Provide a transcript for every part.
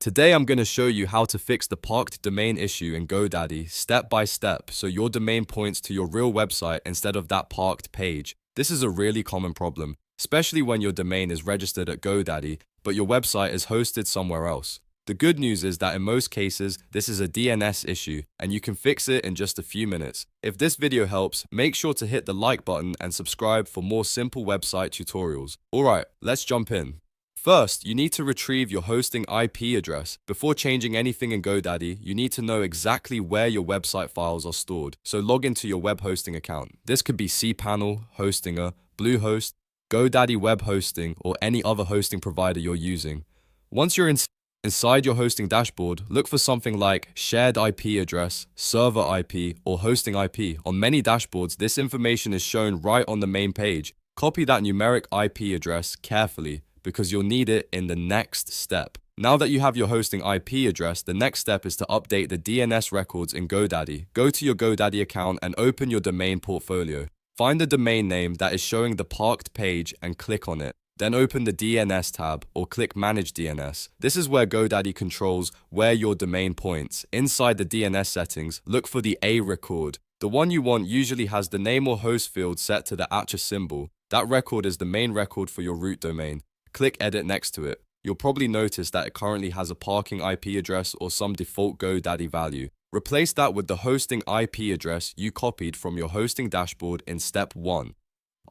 Today I'm going to show you how to fix the parked domain issue in GoDaddy step by step so your domain points to your real website instead of that parked page. This is a really common problem, especially when your domain is registered at GoDaddy, but your website is hosted somewhere else. The good news is that in most cases, this is a DNS issue, and you can fix it in just a few minutes. If this video helps, make sure to hit the like button and subscribe for more simple website tutorials. Alright, let's jump in. First, you need to retrieve your hosting IP address. Before changing anything in GoDaddy, you need to know exactly where your website files are stored, so log into your web hosting account. This could be cPanel, Hostinger, Bluehost, GoDaddy Web Hosting, or any other hosting provider you're using. Once you're inside your hosting dashboard, look for something like shared IP address, server IP, or hosting IP. On many dashboards, this information is shown right on the main page. Copy that numeric IP address carefully, because you'll need it in the next step. Now that you have your hosting IP address, the next step is to update the DNS records in GoDaddy. Go to your GoDaddy account and open your domain portfolio. Find the domain name that is showing the parked page and click on it. Then open the DNS tab or click Manage DNS. This is where GoDaddy controls where your domain points. Inside the DNS settings, look for the A record. The one you want usually has the name or host field set to the @ symbol. That record is the main record for your root domain. Click Edit next to it. You'll probably notice that it currently has a parking IP address or some default GoDaddy value. Replace that with the hosting IP address you copied from your hosting dashboard in step 1.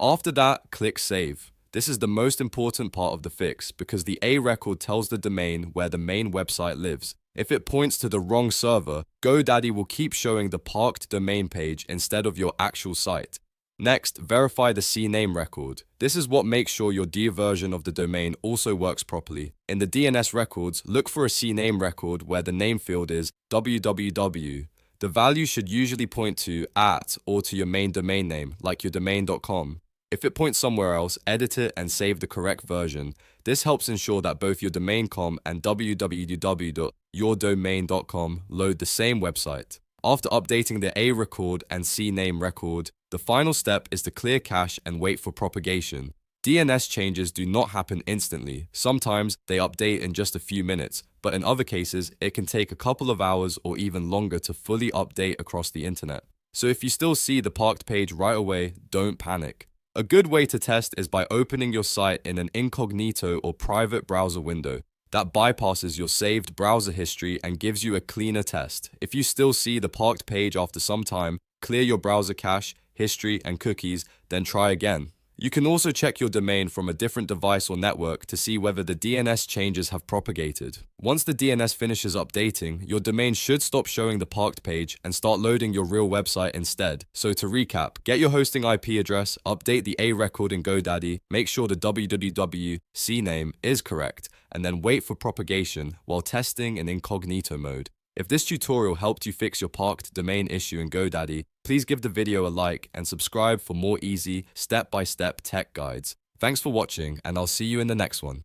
After that, click Save. This is the most important part of the fix because the A record tells the domain where the main website lives. If it points to the wrong server, GoDaddy will keep showing the parked domain page instead of your actual site. Next, verify the CNAME record. This is what makes sure your D version of the domain also works properly. In the DNS records, look for a CNAME record where the name field is www. The value should usually point to @ or to your main domain name, like your domain.com. If it points somewhere else, edit it and save the correct version. This helps ensure that both your domain.com and www.yourdomain.com load the same website. After updating the A record and CNAME record, the final step is to clear cache and wait for propagation. DNS changes do not happen instantly. Sometimes they update in just a few minutes, but in other cases, it can take a couple of hours or even longer to fully update across the internet. So if you still see the parked page right away, don't panic. A good way to test is by opening your site in an incognito or private browser window. That bypasses your saved browser history and gives you a cleaner test. If you still see the parked page after some time, clear your browser cache, history, and cookies, then try again. You can also check your domain from a different device or network to see whether the DNS changes have propagated. Once the DNS finishes updating, your domain should stop showing the parked page and start loading your real website instead. So to recap, get your hosting IP address, update the A record in GoDaddy, make sure the www CNAME is correct, and then wait for propagation while testing in incognito mode. If this tutorial helped you fix your parked domain issue in GoDaddy, please give the video a like and subscribe for more easy, step-by-step tech guides. Thanks for watching, and I'll see you in the next one.